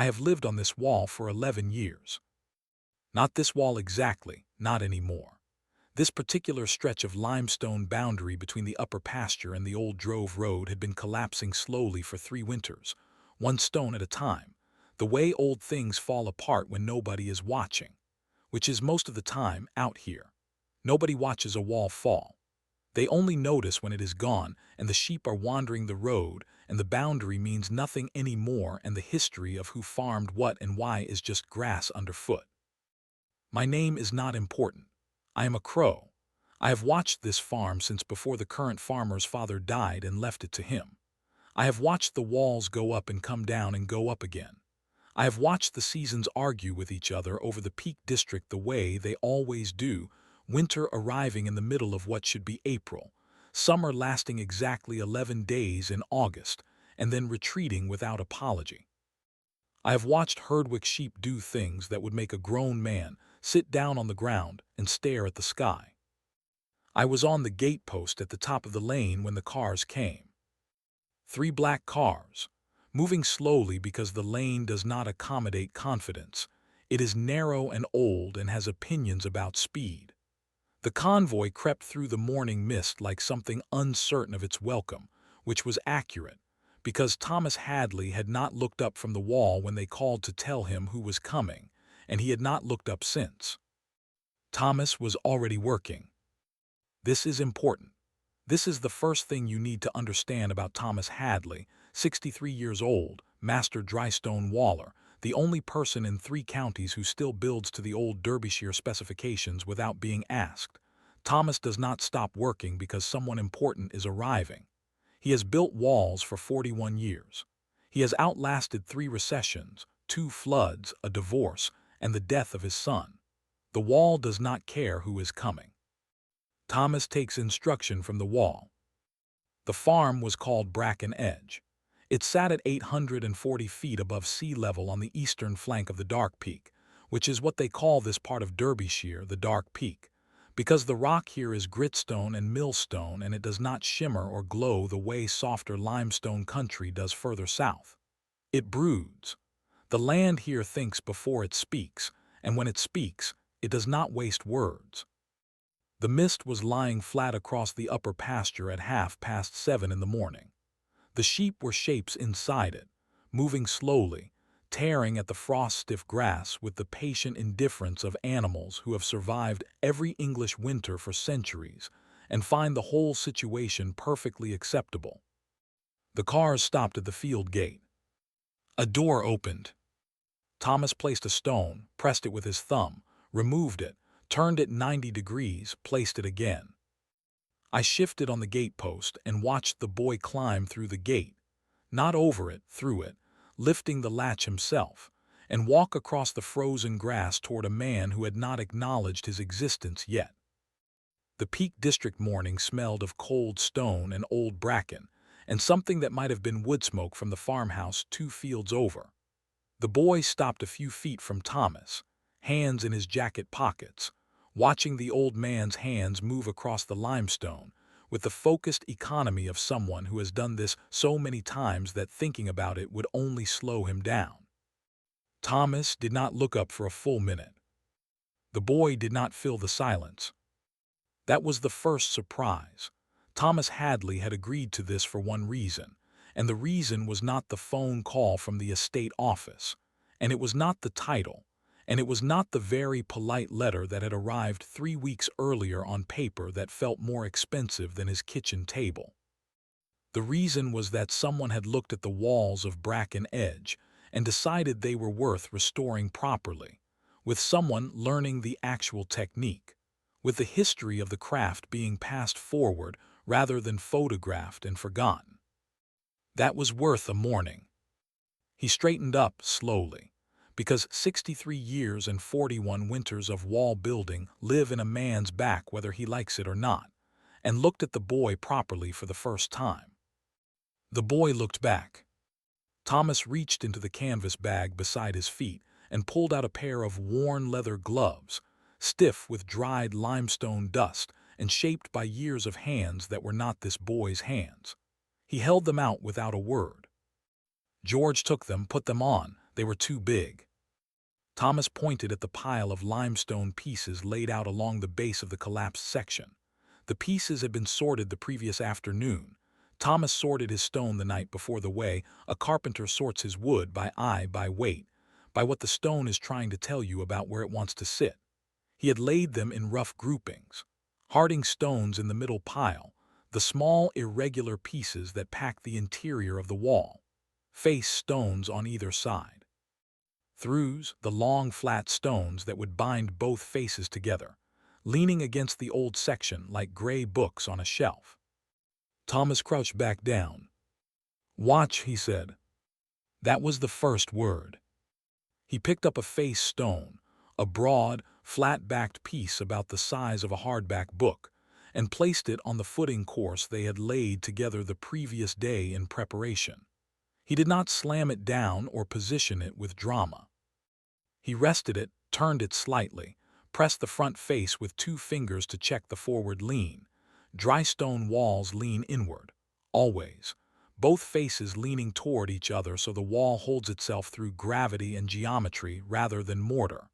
I have lived on this wall for 11 years. Not this wall exactly, not anymore. This particular stretch of limestone boundary between the upper pasture and the old drove road had been collapsing slowly for 3 winters, one stone at a time, the way old things fall apart when nobody is watching, which is most of the time out here. Nobody watches a wall fall. They only notice when it is gone and the sheep are wandering the road and the boundary means nothing anymore and the history of who farmed what and why is just grass underfoot. My name is not important. I am a crow. I have watched this farm since before the current farmer's father died and left it to him. I have watched the walls go up and come down and go up again. I have watched the seasons argue with each other over the Peak District the way they always do, winter arriving in the middle of what should be April, summer lasting exactly 11 days in August, and then retreating without apology. I have watched Herdwick sheep do things that would make a grown man sit down on the ground and stare at the sky. I was on the gate post at the top of the lane when the cars came. 3 black cars, moving slowly because the lane does not accommodate confidence. It is narrow and old and has opinions about speed. The convoy crept through the morning mist like something uncertain of its welcome, which was accurate, because Thomas Hadley had not looked up from the wall when they called to tell him who was coming, and he had not looked up since. Thomas was already working. This is important. This is the first thing you need to understand about Thomas Hadley, 63 years old, master drystone waller, the only person in 3 counties who still builds to the old Derbyshire specifications without being asked. Thomas does not stop working because someone important is arriving. He has built walls for 41 years. He has outlasted 3 recessions, 2 floods, a divorce, and the death of his son. The wall does not care who is coming. Thomas takes instruction from the wall. The farm was called Bracken Edge. It sat at 840 feet above sea level on the eastern flank of the Dark Peak, which is what they call this part of Derbyshire the Dark Peak, because the rock here is gritstone and millstone and it does not shimmer or glow the way softer limestone country does further south. It broods. The land here thinks before it speaks, and when it speaks, it does not waste words. The mist was lying flat across the upper pasture at 7:30 in the morning. The sheep were shapes inside it, moving slowly, tearing at the frost-stiff grass with the patient indifference of animals who have survived every English winter for centuries and find the whole situation perfectly acceptable. The cars stopped at the field gate. A door opened. Thomas placed a stone, pressed it with his thumb, removed it, turned it 90 degrees, placed it again. I shifted on the gate post and watched the boy climb through the gate, not over it, through it, lifting the latch himself, and walk across the frozen grass toward a man who had not acknowledged his existence yet. The Peak District morning smelled of cold stone and old bracken, and something that might have been wood smoke from the farmhouse 2 fields over. The boy stopped a few feet from Thomas, hands in his jacket pockets, watching the old man's hands move across the limestone with the focused economy of someone who has done this so many times that thinking about it would only slow him down. Thomas did not look up for a full minute. The boy did not fill the silence. That was the first surprise. Thomas Hadley had agreed to this for one reason, and the reason was not the phone call from the estate office, and it was not the title, and it was not the very polite letter that had arrived 3 weeks earlier on paper that felt more expensive than his kitchen table. The reason was that someone had looked at the walls of Bracken Edge and decided they were worth restoring properly, with someone learning the actual technique, with the history of the craft being passed forward rather than photographed and forgotten. That was worth a morning. He straightened up slowly, because 63 years and 41 winters of wall building live in a man's back whether he likes it or not, and looked at the boy properly for the first time. The boy looked back. Thomas reached into the canvas bag beside his feet and pulled out a pair of worn leather gloves, stiff with dried limestone dust and shaped by years of hands that were not this boy's hands. He held them out without a word. George took them, put them on, They were too big. Thomas pointed at the pile of limestone pieces laid out along the base of the collapsed section. The pieces had been sorted the previous afternoon. Thomas sorted his stone the night before, the way a carpenter sorts his wood, by eye, by weight, by what the stone is trying to tell you about where it wants to sit. He had laid them in rough groupings. Harding stones in the middle pile, the small irregular pieces that pack the interior of the wall. Face stones on either side. Throughs, the long flat stones that would bind both faces together, leaning against the old section like gray books on a shelf. Thomas crouched back down. "Watch," he said. That was the first word. He picked up a face stone, a broad, flat-backed piece about the size of a hardback book, and placed it on the footing course they had laid together the previous day in preparation. He did not slam it down or position it with drama. He rested it, turned it slightly, pressed the front face with 2 fingers to check the forward lean. Dry stone walls lean inward, always, both faces leaning toward each other so the wall holds itself through gravity and geometry rather than mortar.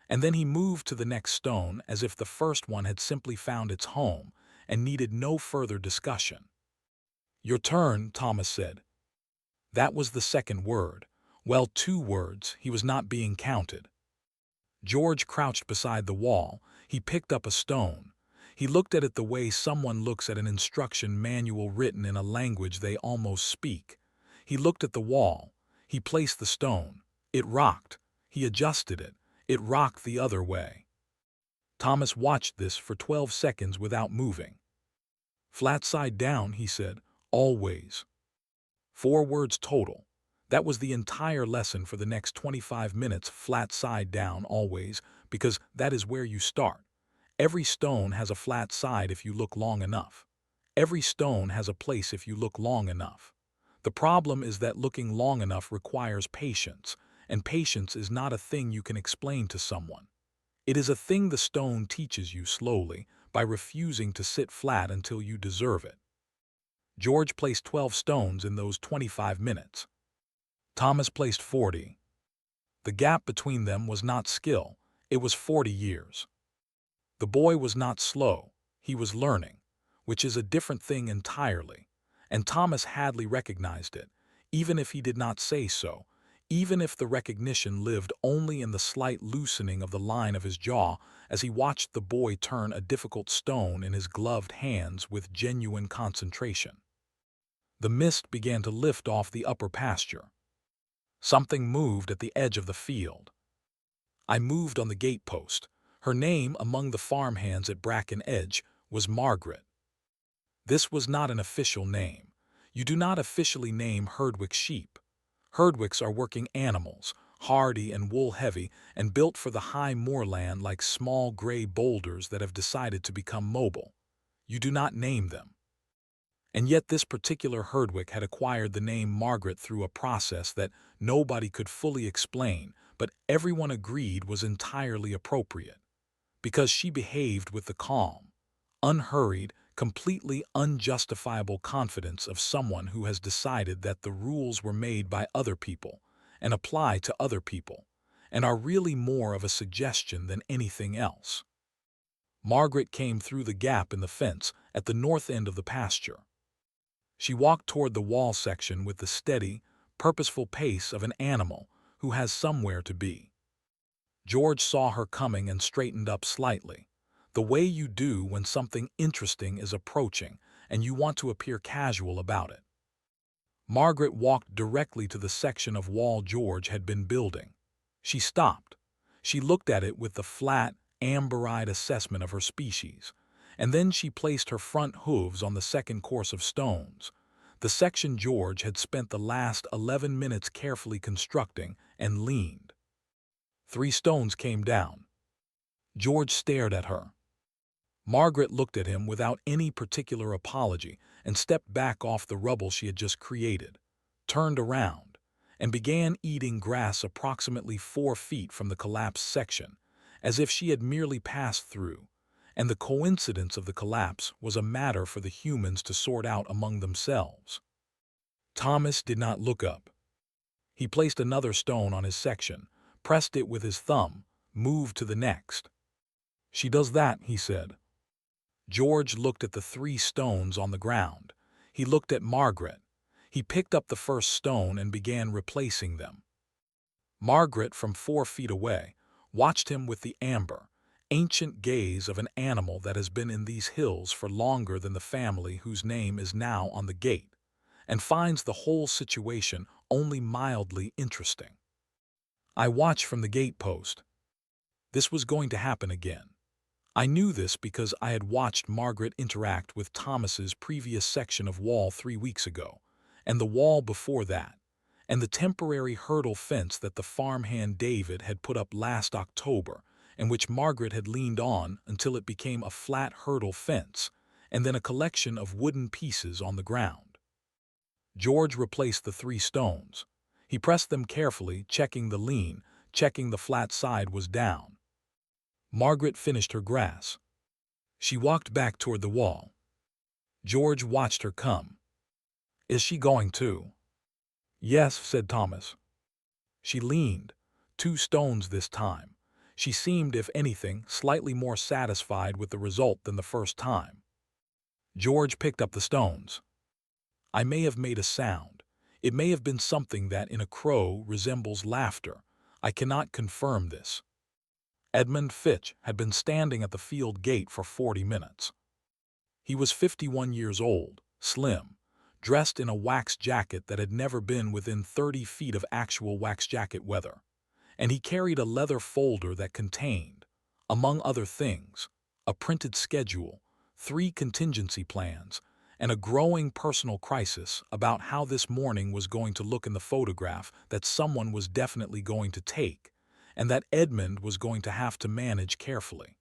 And then he moved to the next stone as if the first one had simply found its home and needed no further discussion. "Your turn," Thomas said. That was the second word. Well, 2 words. He was not being counted. George crouched beside the wall. He picked up a stone. He looked at it the way someone looks at an instruction manual written in a language they almost speak. He looked at the wall. He placed the stone. It rocked. He adjusted it. It rocked the other way. Thomas watched this for 12 seconds without moving. "Flat side down," he said. "Always." 4 words total. That was the entire lesson for the next 25 minutes, flat side down, always, because that is where you start. Every stone has a flat side if you look long enough. Every stone has a place if you look long enough. The problem is that looking long enough requires patience, and patience is not a thing you can explain to someone. It is a thing the stone teaches you slowly by refusing to sit flat until you deserve it. George placed 12 stones in those 25 minutes. Thomas placed 40. The gap between them was not skill, it was 40 years. The boy was not slow, he was learning, which is a different thing entirely, and Thomas Hadley recognized it, even if he did not say so, even if the recognition lived only in the slight loosening of the line of his jaw as he watched the boy turn a difficult stone in his gloved hands with genuine concentration. The mist began to lift off the upper pasture. Something moved at the edge of the field. I moved on the gatepost. Her name among the farmhands at Bracken Edge was Margaret. This was not an official name. You do not officially name Herdwick sheep. Herdwicks are working animals, hardy and wool-heavy, and built for the high moorland like small gray boulders that have decided to become mobile. You do not name them. And yet this particular Herdwick had acquired the name Margaret through a process that nobody could fully explain, but everyone agreed was entirely appropriate. Because she behaved with the calm, unhurried, completely unjustifiable confidence of someone who has decided that the rules were made by other people and apply to other people, and are really more of a suggestion than anything else. Margaret came through the gap in the fence at the north end of the pasture. She walked toward the wall section with the steady, purposeful pace of an animal who has somewhere to be. George saw her coming and straightened up slightly, the way you do when something interesting is approaching and you want to appear casual about it. Margaret walked directly to the section of wall George had been building. She stopped. She looked at it with the flat, amber-eyed assessment of her species, and then she placed her front hooves on the second course of stones, the section George had spent the last 11 minutes carefully constructing, and leaned. 3 stones came down. George stared at her. Margaret looked at him without any particular apology and stepped back off the rubble she had just created, turned around, and began eating grass approximately 4 feet from the collapsed section, as if she had merely passed through, and the coincidence of the collapse was a matter for the humans to sort out among themselves. Thomas did not look up. He placed another stone on his section, pressed it with his thumb, moved to the next. "She does that," he said. George looked at the 3 stones on the ground. He looked at Margaret. He picked up the first stone and began replacing them. Margaret, from 4 feet away, watched him with the amber, ancient gaze of an animal that has been in these hills for longer than the family whose name is now on the gate, and finds the whole situation only mildly interesting. I watched from the gate post. This was going to happen again. I knew this because I had watched Margaret interact with Thomas's previous section of wall 3 weeks ago, and the wall before that, and the temporary hurdle fence that the farmhand David had put up last October, and which Margaret had leaned on until it became a flat hurdle fence, and then a collection of wooden pieces on the ground. George replaced the 3 stones. He pressed them carefully, checking the lean, checking the flat side was down. Margaret finished her grass. She walked back toward the wall. George watched her come. "Is she going to?" "Yes," said Thomas. She leaned. 2 stones this time. She seemed, if anything, slightly more satisfied with the result than the first time. George picked up the stones. I may have made a sound. It may have been something that in a crow resembles laughter. I cannot confirm this. Edmund Fitch had been standing at the field gate for 40 minutes. He was 51 years old, slim, dressed in a wax jacket that had never been within 30 feet of actual wax jacket weather, and he carried a leather folder that contained, among other things, a printed schedule, 3 contingency plans, and a growing personal crisis about how this morning was going to look in the photograph that someone was definitely going to take, and that Edmund was going to have to manage carefully.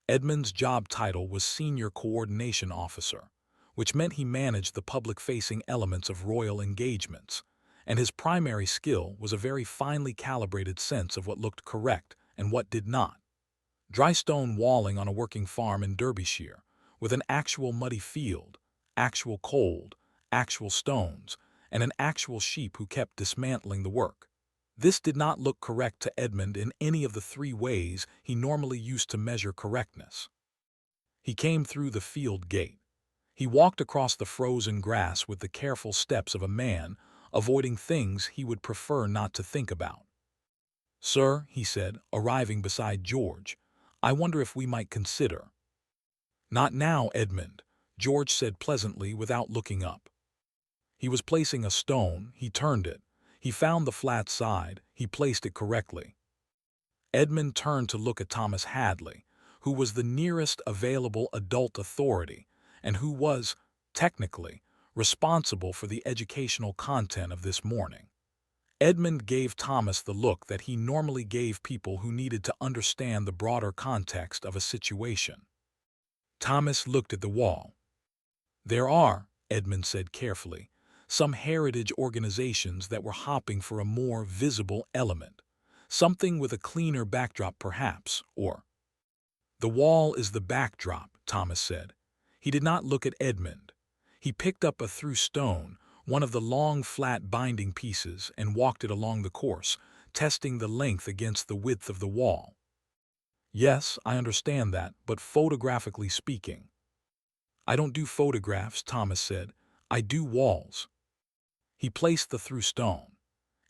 Edmund's job title was Senior Coordination Officer, which meant he managed the public-facing elements of royal engagements, and his primary skill was a very finely calibrated sense of what looked correct and what did not. Dry stone walling on a working farm in Derbyshire, with an actual muddy field, actual cold, actual stones, and an actual sheep who kept dismantling the work. This did not look correct to Edmund in any of the 3 ways he normally used to measure correctness. He came through the field gate. He walked across the frozen grass with the careful steps of a man, avoiding things he would prefer not to think about. "Sir," he said, arriving beside George, "I wonder if we might consider—" "Not now, Edmund," George said pleasantly without looking up. He was placing a stone, he turned it. He found the flat side, he placed it correctly. Edmund turned to look at Thomas Hadley, who was the nearest available adult authority, and who was, technically, responsible for the educational content of this morning. Edmund gave Thomas the look that he normally gave people who needed to understand the broader context of a situation. Thomas looked at the wall. "There are," Edmund said carefully, "some heritage organizations that were hopping for a more visible element, something with a cleaner backdrop perhaps, or—" "The wall is the backdrop," Thomas said. He did not look at Edmund. He picked up a through stone, one of the long flat binding pieces, and walked it along the course, testing the length against the width of the wall. "Yes, I understand that, but photographically speaking—" "I don't do photographs," Thomas said. "I do walls." He placed the through stone.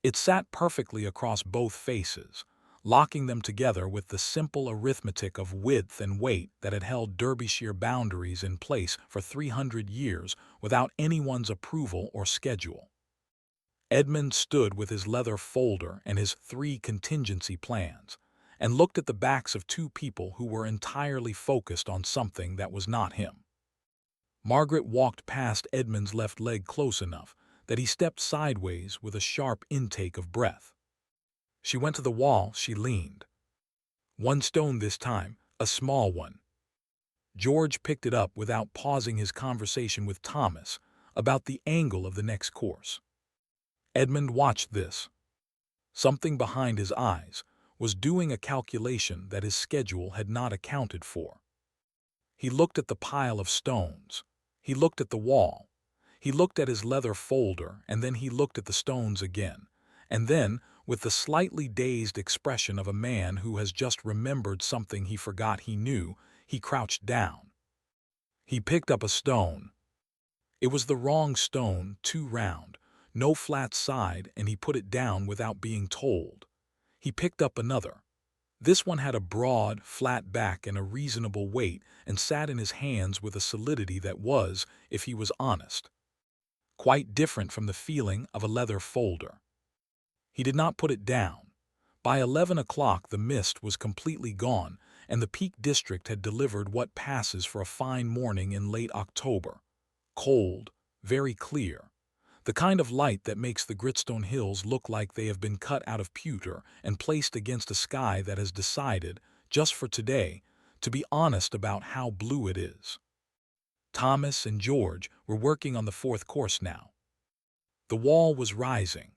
It sat perfectly across both faces, locking them together with the simple arithmetic of width and weight that had held Derbyshire boundaries in place for 300 years without anyone's approval or schedule. Edmund stood with his leather folder and his 3 contingency plans, and looked at the backs of 2 people who were entirely focused on something that was not him. Margaret walked past Edmund's left leg close enough that he stepped sideways with a sharp intake of breath. She went to the wall, she leaned. 1 stone this time, a small one. George picked it up without pausing his conversation with Thomas about the angle of the next course. Edmund watched this. Something behind his eyes was doing a calculation that his schedule had not accounted for. He looked at the pile of stones. He looked at the wall. He looked at his leather folder, and then he looked at the stones again, And then, with the slightly dazed expression of a man who has just remembered something he forgot he knew, he crouched down. He picked up a stone. It was the wrong stone, too round, no flat side, and he put it down without being told. He picked up another. This one had a broad, flat back and a reasonable weight, and sat in his hands with a solidity that was, if he was honest, quite different from the feeling of a leather folder. He did not put it down. By 11 o'clock the mist was completely gone, and the Peak District had delivered what passes for a fine morning in late October. Cold, very clear. The kind of light that makes the Gritstone Hills look like they have been cut out of pewter and placed against a sky that has decided, just for today, to be honest about how blue it is. Thomas and George were working on the fourth course now. The wall was rising.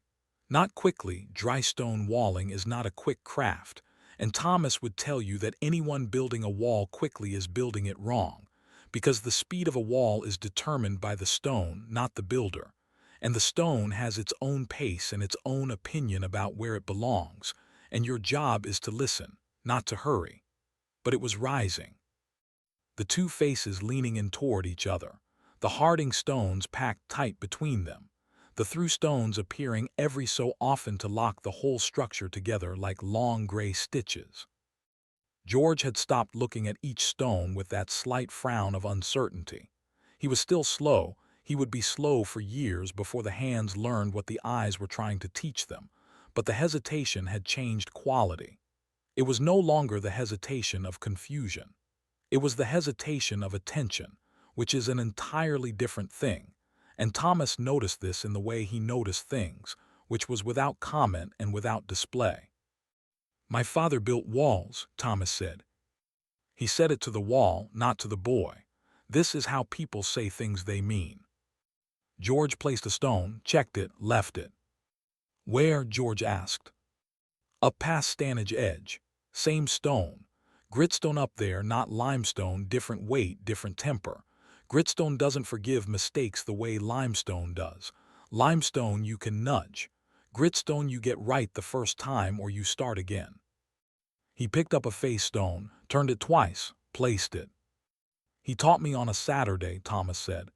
Not quickly, dry stone walling is not a quick craft, and Thomas would tell you that anyone building a wall quickly is building it wrong, because the speed of a wall is determined by the stone, not the builder, and the stone has its own pace and its own opinion about where it belongs, and your job is to listen, not to hurry. But it was rising. The two faces leaning in toward each other, the Harding stones packed tight between them, the through stones appearing every so often to lock the whole structure together like long gray stitches. George had stopped looking at each stone with that slight frown of uncertainty. He was still slow. He would be slow for years before the hands learned what the eyes were trying to teach them, but the hesitation had changed quality. It was no longer the hesitation of confusion. It was the hesitation of attention, which is an entirely different thing, and Thomas noticed this in the way he noticed things, which was without comment and without display. "My father built walls," Thomas said. He said it to the wall, not to the boy. This is how people say things they mean. George placed a stone, checked it, left it. "Where?" George asked. "Up past Stanage Edge. Same stone. Gritstone up there, not limestone, different weight, different temper. Gritstone doesn't forgive mistakes the way limestone does. Limestone you can nudge. Gritstone you get right the first time or you start again." He picked up a face stone, turned it twice, placed it. "He taught me on a Saturday," Thomas said.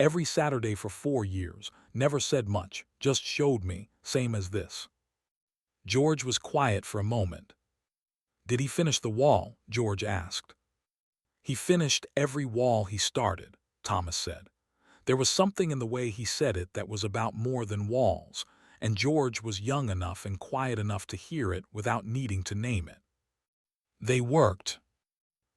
"Every Saturday for 4 years, never said much, just showed me, same as this." George was quiet for a moment. "Did he finish the wall?" George asked. "He finished every wall he started," Thomas said. There was something in the way he said it that was about more than walls, and George was young enough and quiet enough to hear it without needing to name it. They worked.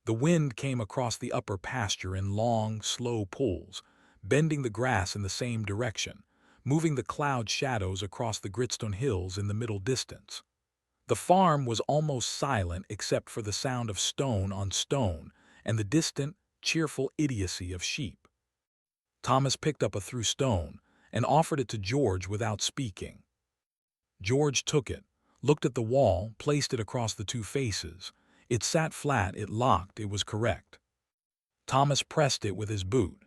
The wind came across the upper pasture in long, slow pulls, bending the grass in the same direction, moving the cloud shadows across the Gritstone Hills in the middle distance. The farm was almost silent except for the sound of stone on stone and the distant, cheerful idiocy of sheep. Thomas picked up a through stone and offered it to George without speaking. George took it, looked at the wall, placed it across the two faces. It sat flat, it locked, it was correct. Thomas pressed it with his boot.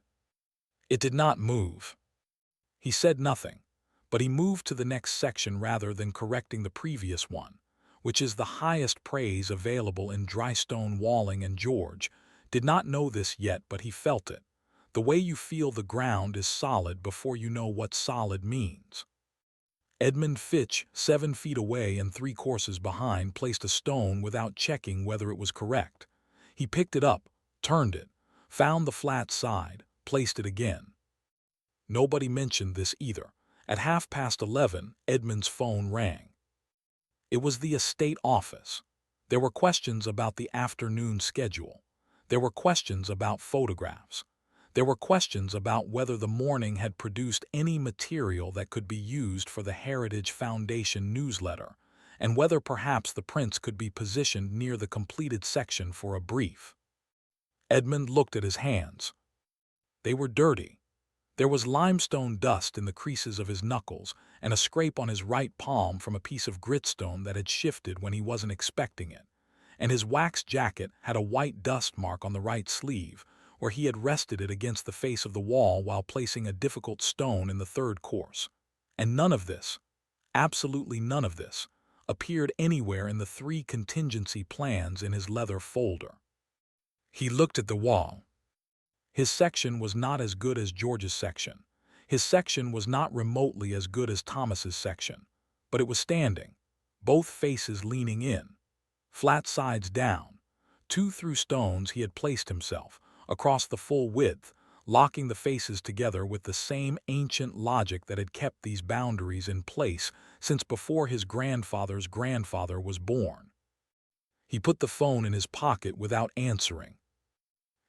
It did not move. He said nothing, but he moved to the next section rather than correcting the previous one, which is the highest praise available in dry stone walling, and George did not know this yet, but he felt it. The way you feel the ground is solid before you know what solid means. Edmund Fitch, 7 feet away and 3 courses behind, placed a stone without checking whether it was correct. He picked it up, turned it, found the flat side, placed it again. Nobody mentioned this either. At 11:30, Edmund's phone rang. It was the estate office. There were questions about the afternoon schedule. There were questions about photographs. There were questions about whether the morning had produced any material that could be used for the Heritage Foundation newsletter, and whether perhaps the prints could be positioned near the completed section for a brief. Edmund looked at his hands. They were dirty. There was limestone dust in the creases of his knuckles and a scrape on his right palm from a piece of gritstone that had shifted when he wasn't expecting it, and his wax jacket had a white dust mark on the right sleeve, where he had rested it against the face of the wall while placing a difficult stone in the third course. And none of this, Absolutely none of this appeared anywhere in the 3 contingency plans in his leather folder. He looked at the wall. His section was not as good as George's section. His section was not remotely as good as Thomas's section, but it was standing, both faces leaning in, flat sides down. 2 through stones he had placed himself, across the full width, locking the faces together with the same ancient logic that had kept these boundaries in place since before his grandfather's grandfather was born. He put the phone in his pocket without answering.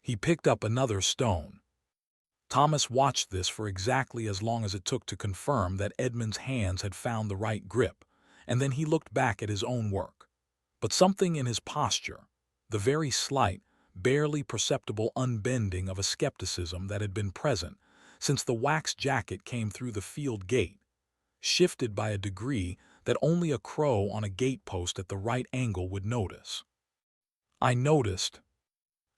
He picked up another stone. Thomas watched this for exactly as long as it took to confirm that Edmund's hands had found the right grip, and then he looked back at his own work. But something in his posture, the very slight, barely perceptible unbending of a skepticism that had been present since the wax jacket came through the field gate, shifted by a degree that only a crow on a gatepost at the right angle would notice. I noticed.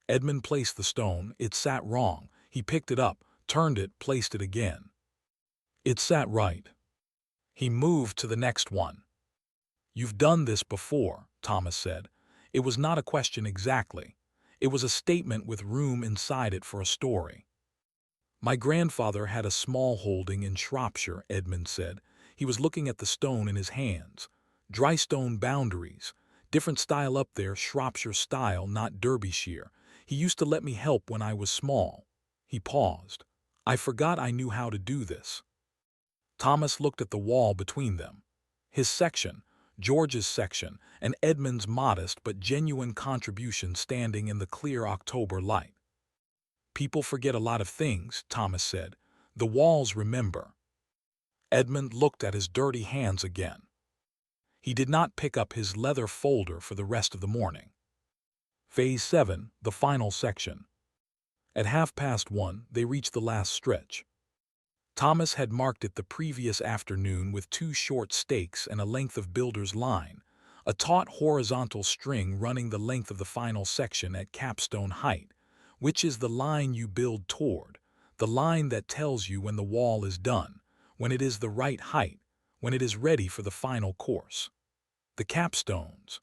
Edmund placed the stone. It sat wrong. He picked it up, turned it, placed it again. It sat right. He moved to the next one. "You've done this before," Thomas said. It was not a question exactly. It was a statement with room inside it for a story. "My grandfather had a small holding in Shropshire," Edmund said. He was looking at the stone in his hands. "Dry stone boundaries. Different style up there, Shropshire style, not Derbyshire. He used to let me help when I was small." He paused. "I forgot I knew how to do this." Thomas looked at the wall between them. His section, George's section, and Edmund's modest but genuine contribution standing in the clear October light. "People forget a lot of things," Thomas said. "The walls remember." Edmund looked at his dirty hands again. He did not pick up his leather folder for the rest of the morning. Phase 7, the final section. At 1:30, they reached the last stretch. Thomas had marked it the previous afternoon with 2 short stakes and a length of builder's line, a taut horizontal string running the length of the final section at capstone height, which is the line you build toward, the line that tells you when the wall is done, when it is the right height, when it is ready for the final course. The capstones.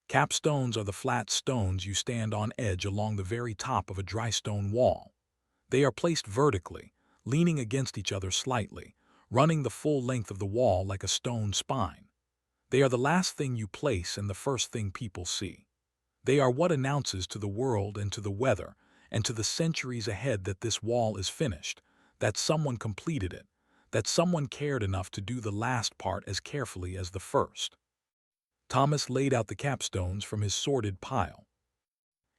Capstones are the flat stones you stand on edge along the very top of a dry stone wall. They are placed vertically, leaning against each other slightly, running the full length of the wall like a stone spine. They are the last thing you place and the first thing people see. They are what announces to the world and to the weather and to the centuries ahead that this wall is finished, that someone completed it, that someone cared enough to do the last part as carefully as the first. Thomas laid out the capstones from his sorted pile.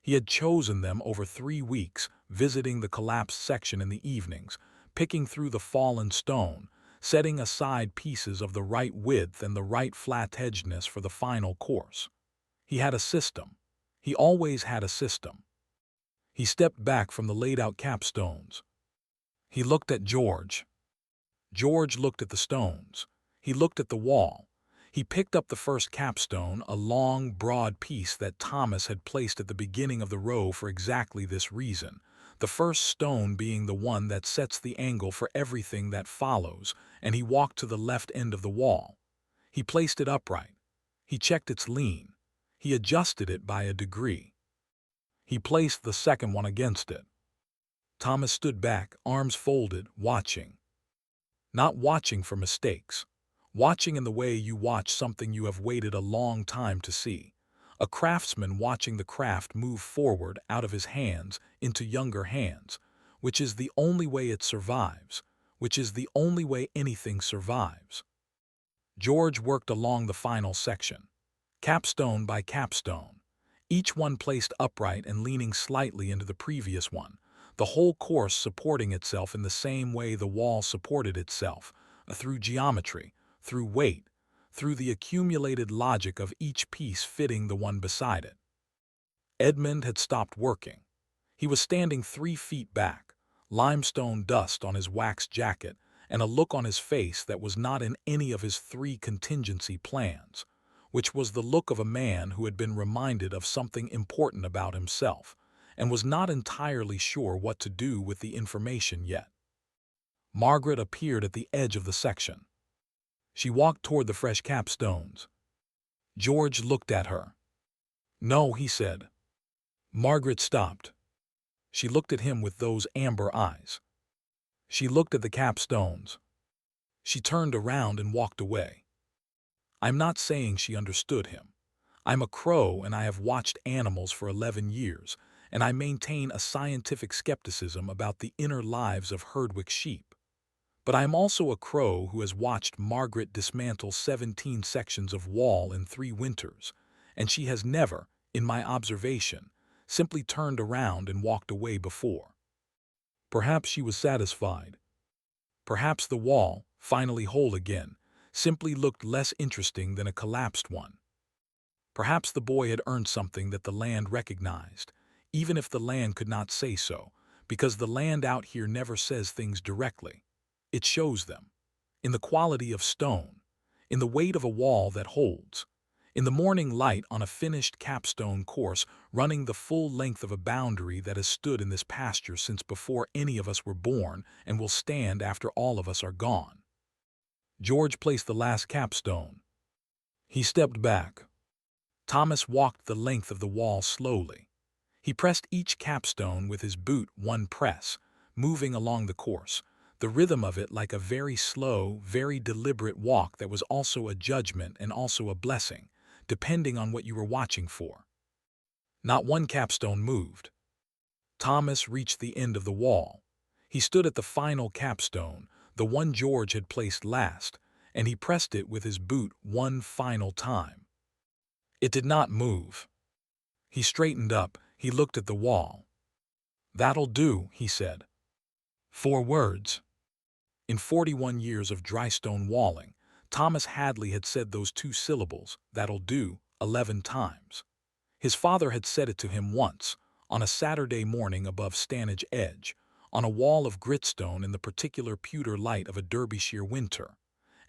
He had chosen them over 3 weeks, visiting the collapsed section in the evenings, picking through the fallen stone, setting aside pieces of the right width and the right flat-edgedness for the final course. He had a system. He always had a system. He stepped back from the laid-out capstones. He looked at George. George looked at the stones. He looked at the wall. He picked up the first capstone, a long, broad piece that Thomas had placed at the beginning of the row for exactly this reason, the first stone being the one that sets the angle for everything that follows, and he walked to the left end of the wall. He placed it upright. He checked its lean. He adjusted it by a degree. He placed the second one against it. Thomas stood back, arms folded, watching. Not watching for mistakes. Watching in the way you watch something you have waited a long time to see. A craftsman watching the craft move forward out of his hands into younger hands, which is the only way it survives, which is the only way anything survives. George worked along the final section, capstone by capstone, each one placed upright and leaning slightly into the previous one, the whole course supporting itself in the same way the wall supported itself, through geometry, through weight, through the accumulated logic of each piece fitting the one beside it. Edmund had stopped working. He was standing 3 feet back, limestone dust on his wax jacket, and a look on his face that was not in any of his 3 contingency plans, which was the look of a man who had been reminded of something important about himself, and was not entirely sure what to do with the information yet. Margaret appeared at the edge of the section. She walked toward the fresh capstones. George looked at her. "No," he said. Margaret stopped. She looked at him with those amber eyes. She looked at the capstones. She turned around and walked away. I'm not saying she understood him. I'm a crow and I have watched animals for 11 years, and I maintain a scientific skepticism about the inner lives of Herdwick sheep. But I am also a crow who has watched Margaret dismantle 17 sections of wall in 3 winters, and she has never, in my observation, simply turned around and walked away before. Perhaps she was satisfied. Perhaps the wall, finally whole again, simply looked less interesting than a collapsed one. Perhaps the boy had earned something that the land recognized, even if the land could not say so, because the land out here never says things directly. It shows them. In the quality of stone, in the weight of a wall that holds, in the morning light on a finished capstone course running the full length of a boundary that has stood in this pasture since before any of us were born and will stand after all of us are gone. George placed the last capstone. He stepped back. Thomas walked the length of the wall slowly. He pressed each capstone with his boot one press, moving along the course, the rhythm of it like a very slow, very deliberate walk that was also a judgment and also a blessing, depending on what you were watching for. Not one capstone moved. Thomas reached the end of the wall. He stood at the final capstone, the one George had placed last, and he pressed it with his boot one final time. It did not move. He straightened up, he looked at the wall. "That'll do," he said. 4 words. In 41 years of dry stone walling, Thomas Hadley had said those 2 syllables, "that'll do," 11 times. His father had said it to him once, on a Saturday morning above Stanage Edge, on a wall of gritstone in the particular pewter light of a Derbyshire winter,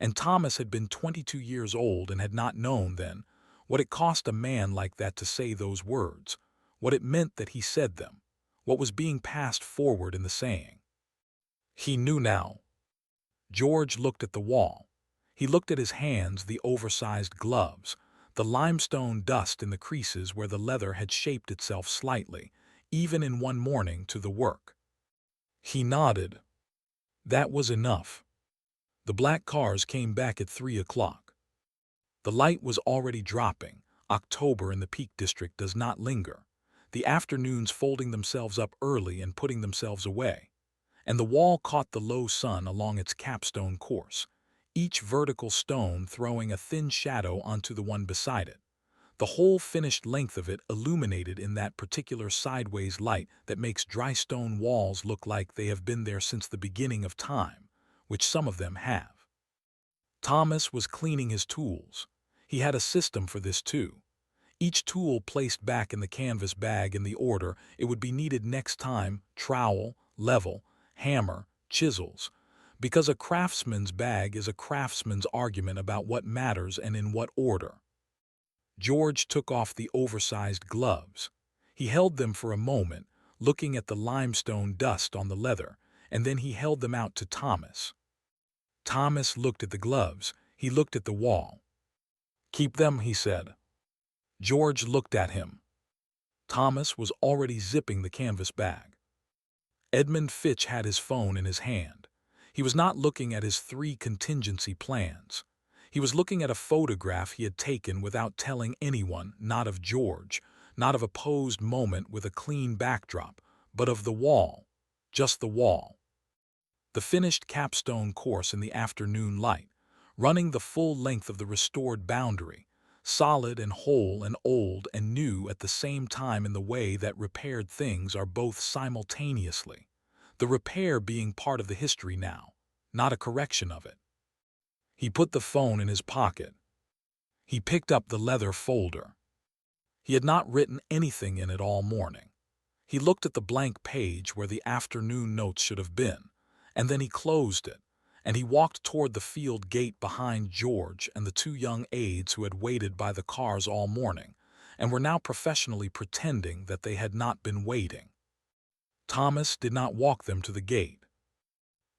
and Thomas had been 22 years old and had not known then what it cost a man like that to say those words, what it meant that he said them, what was being passed forward in the saying. He knew now. George looked at the wall. He looked at his hands, the oversized gloves, the limestone dust in the creases where the leather had shaped itself slightly, even in one morning, to the work. He nodded. That was enough. The black cars came back at 3 o'clock. The light was already dropping. October in the Peak District does not linger, the afternoons folding themselves up early and putting themselves away, and the wall caught the low sun along its capstone course, each vertical stone throwing a thin shadow onto the one beside it, the whole finished length of it illuminated in that particular sideways light that makes dry stone walls look like they have been there since the beginning of time, which some of them have. Thomas was cleaning his tools. He had a system for this too. Each tool placed back in the canvas bag in the order it would be needed next time: trowel, level, hammer, chisels, because a craftsman's bag is a craftsman's argument about what matters and in what order. George took off the oversized gloves. He held them for a moment, looking at the limestone dust on the leather, and then he held them out to Thomas. Thomas looked at the gloves. He looked at the wall. "Keep them," he said. George looked at him. Thomas was already zipping the canvas bag. Edmund Fitch had his phone in his hand. He was not looking at his 3 contingency plans. He was looking at a photograph he had taken without telling anyone, not of George, not of a posed moment with a clean backdrop, but of the wall, just the wall. The finished capstone course in the afternoon light, running the full length of the restored boundary, solid and whole and old and new at the same time in the way that repaired things are both simultaneously, the repair being part of the history now, not a correction of it. He put the phone in his pocket. He picked up the leather folder. He had not written anything in it all morning. He looked at the blank page where the afternoon notes should have been, and then he closed it, and he walked toward the field gate behind George and the 2 young aides who had waited by the cars all morning and were now professionally pretending that they had not been waiting. Thomas did not walk them to the gate.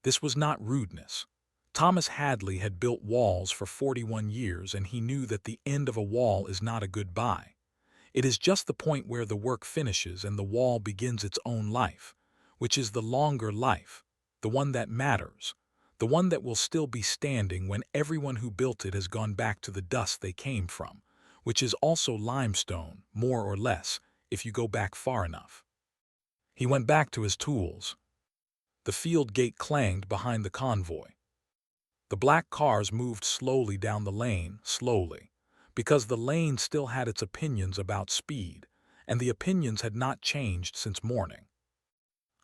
This was not rudeness. Thomas Hadley had built walls for 41 years, and he knew that the end of a wall is not a goodbye. It is just the point where the work finishes and the wall begins its own life, which is the longer life, the one that matters, the one that will still be standing when everyone who built it has gone back to the dust they came from, which is also limestone, more or less, if you go back far enough. He went back to his tools. The field gate clanged behind the convoy. The black cars moved slowly down the lane, slowly, because the lane still had its opinions about speed, and the opinions had not changed since morning.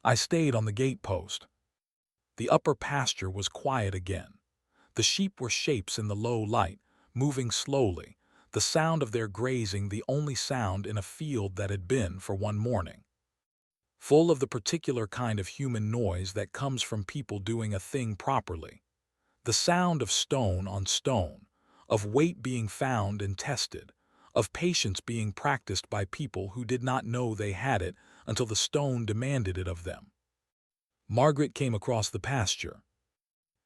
I stayed on the gate post. The upper pasture was quiet again. The sheep were shapes in the low light, moving slowly, the sound of their grazing the only sound in a field that had been for one morning. Full of the particular kind of human noise that comes from people doing a thing properly. The sound of stone on stone, of weight being found and tested, of patience being practiced by people who did not know they had it until the stone demanded it of them. Margaret came across the pasture.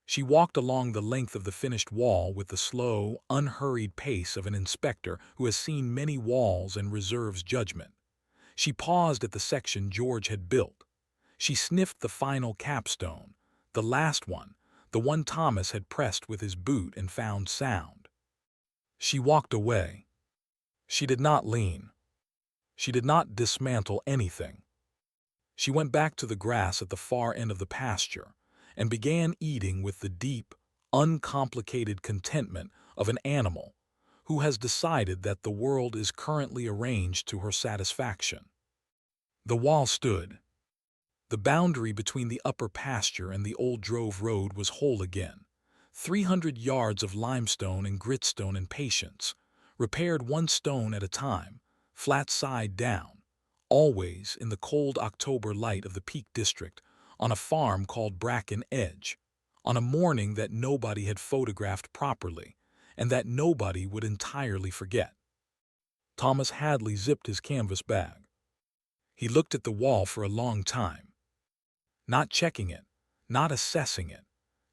She walked along the length of the finished wall with the slow, unhurried pace of an inspector who has seen many walls and reserves judgment. She paused at the section George had built. She sniffed the final capstone, the last one, the one Thomas had pressed with his boot and found sound. She walked away. She did not lean. She did not dismantle anything. She went back to the grass at the far end of the pasture and began eating with the deep, uncomplicated contentment of an animal who has decided that the world is currently arranged to her satisfaction. The wall stood. The boundary between the upper pasture and the old drove road was whole again. 300 yards of limestone and gritstone and patience, repaired one stone at a time, flat side down, always in the cold October light of the Peak District, on a farm called Bracken Edge, on a morning that nobody had photographed properly, and that nobody would entirely forget. Thomas Hadley zipped his canvas bag. He looked at the wall for a long time. Not checking it, not assessing it,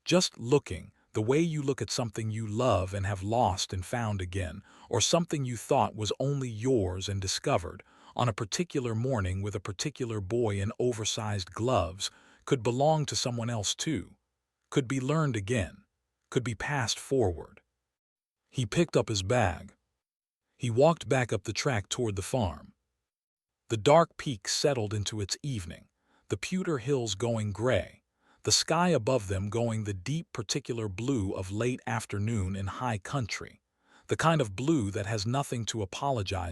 just looking, the way you look at something you love and have lost and found again, or something you thought was only yours and discovered, on a particular morning with a particular boy in oversized gloves, could belong to someone else too, could be learned again, could be passed forward. He picked up his bag. He walked back up the track toward the farm. The dark peak settled into its evening, the pewter hills going gray, the sky above them going the deep particular blue of late afternoon in high country, the kind of blue that has nothing to apologize